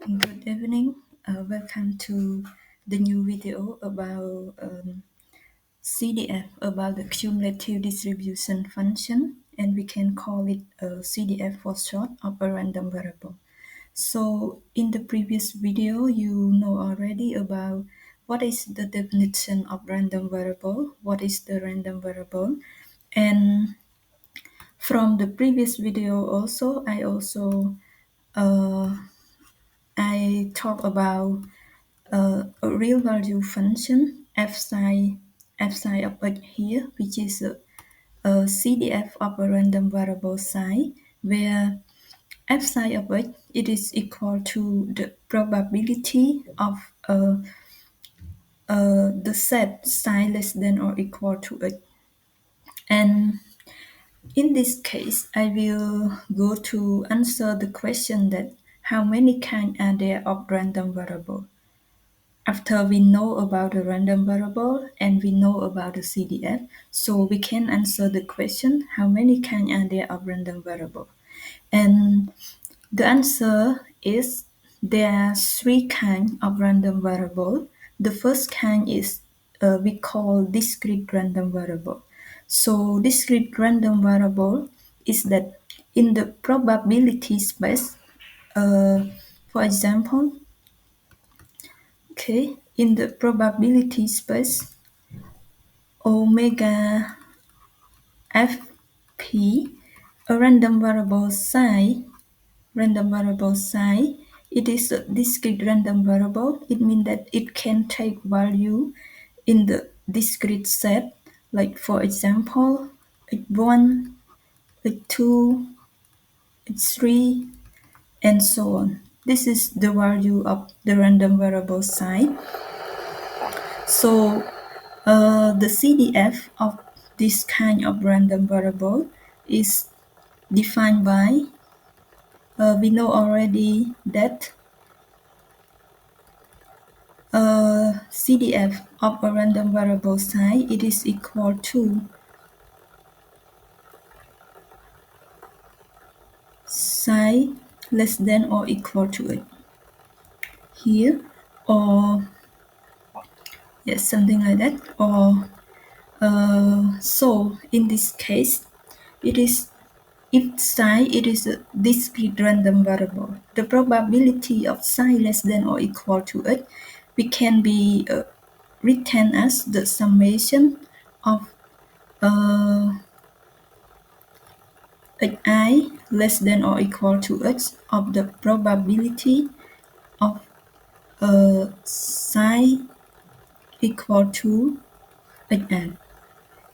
Good evening. Welcome to the new video about CDF, about the cumulative distribution function, and we can call it CDF for short, of a random variable. So in the previous video, you know already about what is the definition of random variable, what is the random variable, and from the previous video also, uh, I talk about a real value function f psi of x here, which is a CDF of a random variable psi, where f psi of x it is equal to the probability of the set psi less than or equal to x. And in this case, I will go to answer the question that how many kinds are there of random variable. After we know about the random variable and we know about the CDF, so we can answer the question how many kinds are there of random variable. And the answer is there are three kinds of random variable. The first kind is we call discrete random variable. So discrete random variable is that in the probability space, for example, okay, in the probability space omega fp, a random variable psi, it is a discrete random variable. It means that it can take value in the discrete set, like for example, x1, x2, x3, and so on. This is the value of the random variable psi. So the CDF of this kind of random variable is defined by, we know already that CDF of a random variable psi, it is equal to psi less than or equal to it here, or yes, something like that, or so in this case, it is if psi it is a discrete random variable, the probability of psi less than or equal to it, we can be written as the summation of xi less than or equal to x of the probability of psi equal to xi.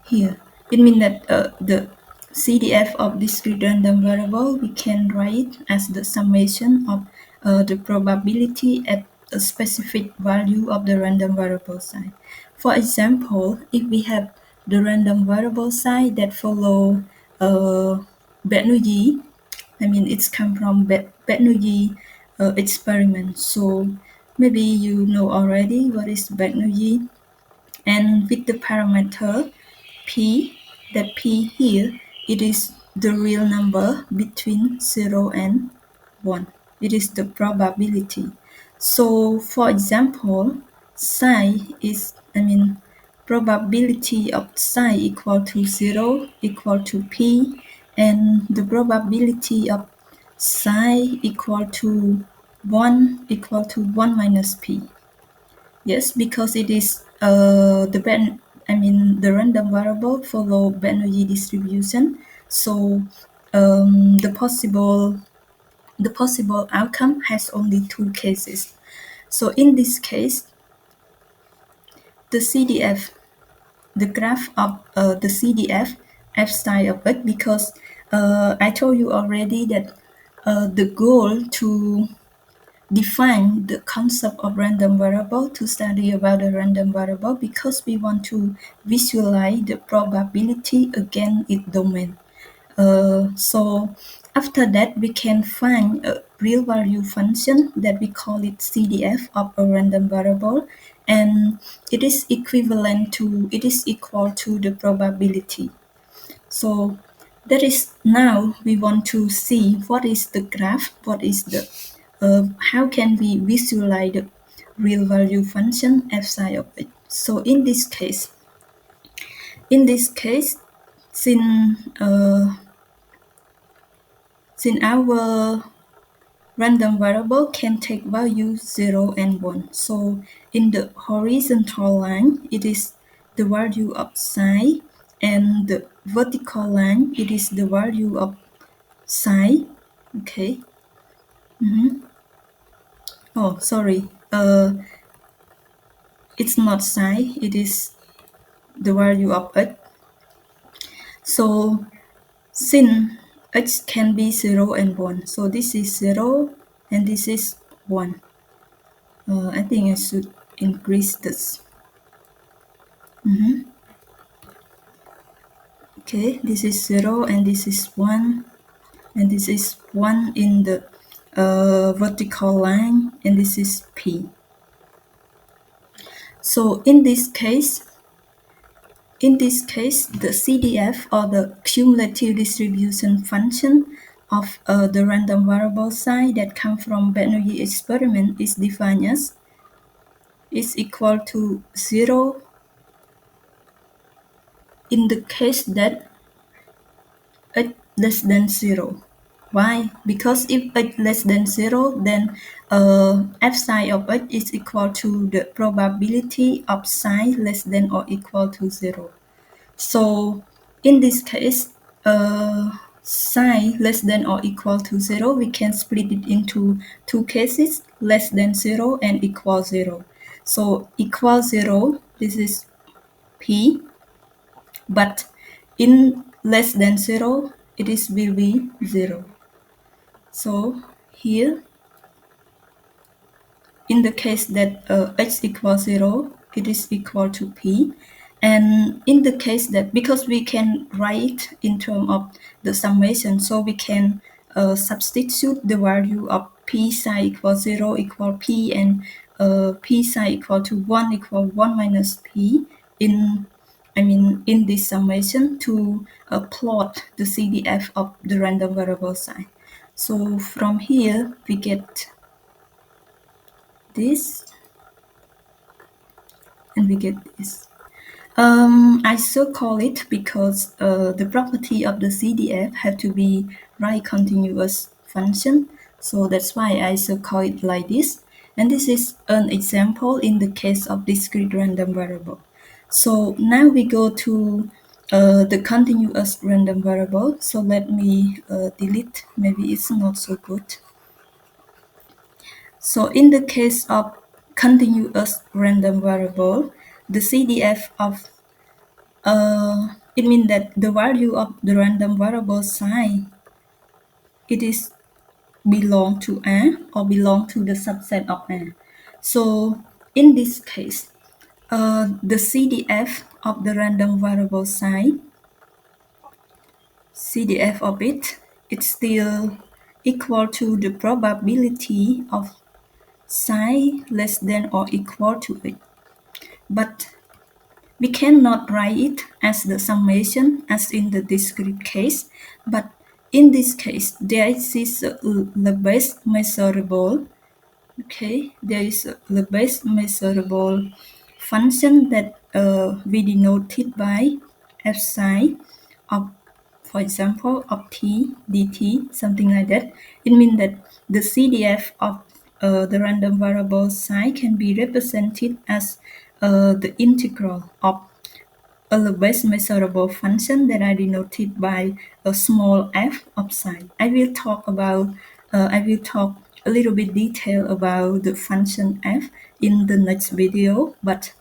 Here, it means that the CDF of discrete random variable we can write as the summation of the probability at a specific value of the random variable psi. For example, if we have the random variable psi that follow Bernoulli, I mean it's come from Bernoulli experiment. So maybe you know already what is Bernoulli, and with the parameter p, that p here, it is the real number between 0 and 1. It is the probability. So for example, psi is, probability of psi equal to 0 equal to p, and the probability of psi equal to 1 equal to 1 minus p. Yes, because it is the random variable follow Bernoulli distribution. So the possible outcome has only two cases. So in this case, the CDF, the graph of the CDF f psi of x, because I told you already that the goal to define the concept of random variable, to study about the random variable, because we want to visualize the probability against its domain. So after that, we can find a real value function that we call it CDF of a random variable, and it is equal to the probability. So that is, now we want to see what is the graph, what is the how can we visualize the real value function f psi of x? So in this case, since our random variable can take values 0 and 1. So in the horizontal line, it is the value of psi, and the vertical line, it is the value of psi. Okay. Oh, sorry. It's not psi, it is the value of x. So since x can be 0 and 1, so this is 0 and this is 1. I think I should increase this. Okay, this is 0 and this is 1, and this is 1 in the vertical line, and this is p. So in this case, the CDF, or the cumulative distribution function of the random variable psi that come from Bernoulli experiment, is defined as is equal to 0 in the case that x less than 0. Why? Because if x less than 0, then f psi of x is equal to the probability of psi less than or equal to 0. So in this case, psi less than or equal to 0, we can split it into two cases, less than 0 and equal 0. So equal 0, this is p, but in less than 0, it will be 0. So here, in the case that x equals 0, it is equal to p. And in the case that, because we can write in terms of the summation, so we can substitute the value of p psi equals 0 equal p, and p psi equal to 1 equal 1 minus p in this summation to plot the CDF of the random variable psi. So from here, we get this, and we get this. I so call it because the property of the CDF have to be right continuous function. So that's why I so call it like this. And this is an example in the case of discrete random variable. So now we go to the continuous random variable. So let me delete, maybe it's not so good. So in the case of continuous random variable, the CDF of it means that the value of the random variable psi, it is belong to R or belong to the subset of R. So in this case, the CDF of the random variable psi, CDF of it, it's still equal to the probability of psi less than or equal to it. But we cannot write it as the summation as in the discrete case, but in this case, there is the base measurable. Okay, there is the base measurable function that we denoted by f psi of, for example, of t dt, something like that. It means that the CDF of the random variable psi can be represented as the integral of a base measurable function that are denoted by a small f of psi. I will talk a little bit detail about the function f in the next video, but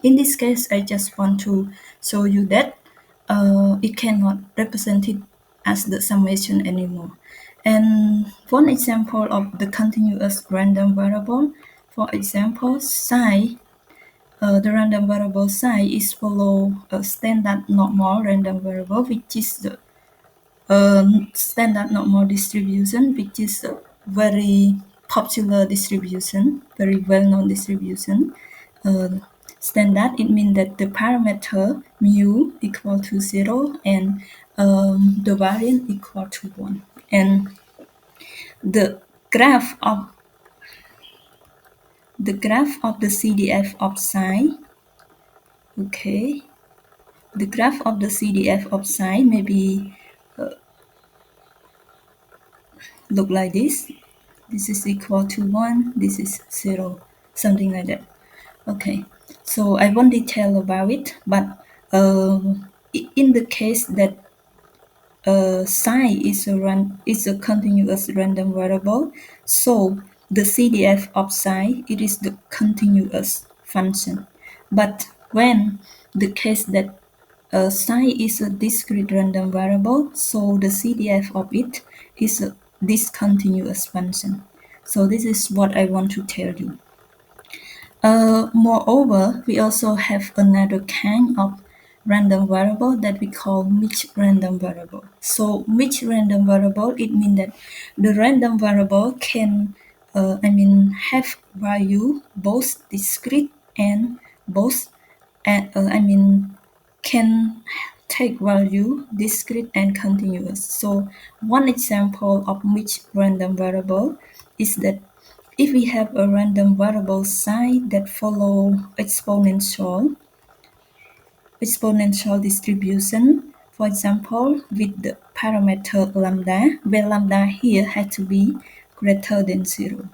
in this case, I just want to show you that it cannot represent it as the summation anymore. And one example of the continuous random variable, for example, psi, the random variable psi is follow a standard normal random variable, which is the standard normal distribution, which is a very popular distribution, very well-known distribution. Standard, it means that the parameter mu equal to 0 and the variance equal to 1. And the graph of the graph of the CDF of psi, okay, the graph of the CDF of psi maybe look like this. This is equal to 1, this is 0, something like that. Okay, so I won't detail about it, but in the case that psi is a continuous random variable, so the CDF of psi, it is the continuous function. But when the case that psi is a discrete random variable, so the CDF of it is a discontinuous function. So this is what I want to tell you. Moreover, we also have another kind of random variable that we call mixed random variable. So mixed random variable, it means that the random variable can, have value both discrete and both, can take value discrete and continuous. So one example of mixed random variable is that if we have a random variable psi that follow exponential distribution, for example, with the parameter lambda, where lambda here had to be greater than 0.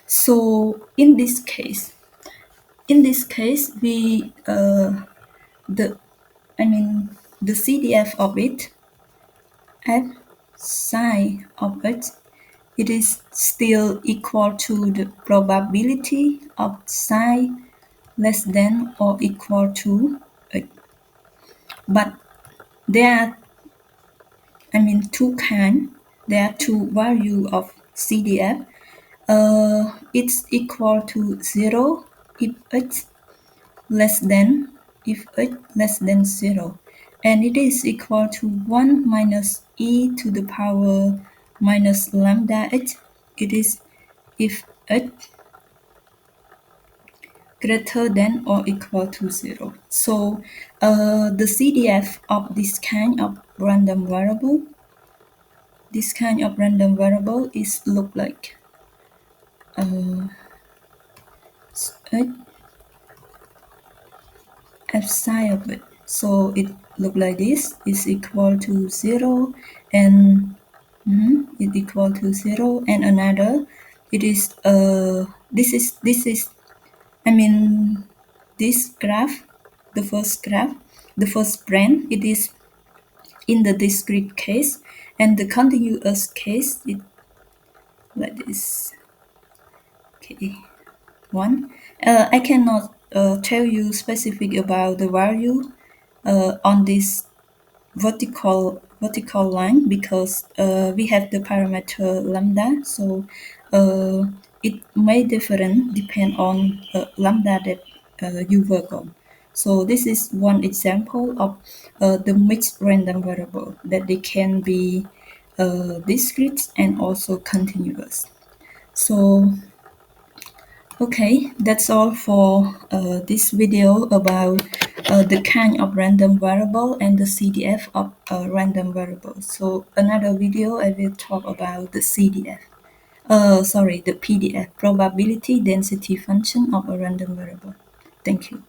So in this case, we the I mean the CDF of it, f psi of it, it is still equal to the probability of psi less than or equal to 8. But there are, two kinds. There are two values of CDF. It's equal to 0 if it's less than if it less than 0, and it is equal to 1 minus e to the power minus lambda h. It is if it greater than or equal to 0. So the CDF of this kind of random variable is look like h f psi of it. So it look like this is equal to 0 and it equal to 0, and another it is this is I mean this graph, the first brand, it is in the discrete case, and the continuous case it like this. Okay, one. I cannot tell you specific about the value on this vertical line because we have the parameter lambda, so it may different depend on lambda that you work on. So this is one example of the mixed random variable that they can be discrete and also continuous. So okay, that's all for this video about the kind of random variable and the CDF of a random variable. So another video I will talk about the CDF. The PDF, probability density function of a random variable. Thank you.